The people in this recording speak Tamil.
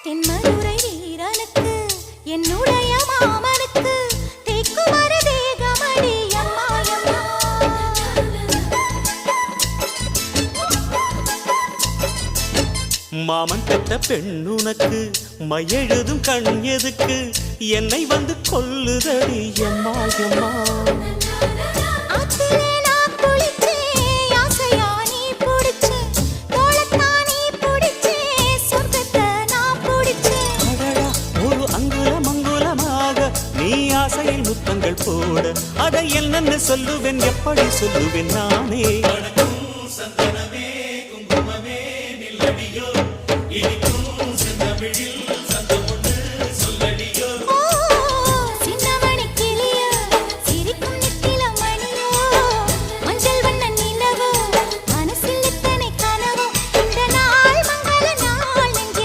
தென்மதுரை வீரனுக்கு என்னுடைய மாமனுக்கு தேக்குமர தேகமடி அம்மாயம்மா மாமன் பெற்ற பெண்ணுனக்கு மையெழுதும் கண் எதுக்கு என்னை வந்து கொல்லுதடி அம்மாயம்மா ஆசையில் முத்தங்கள் போட அதை என்னென்ன சொல்லுவேன் எப்படி சொல்லுவேன் நானே சந்தனமே குங்குமமே நில்லடியோ இனிக்கும் செந்தமிழில்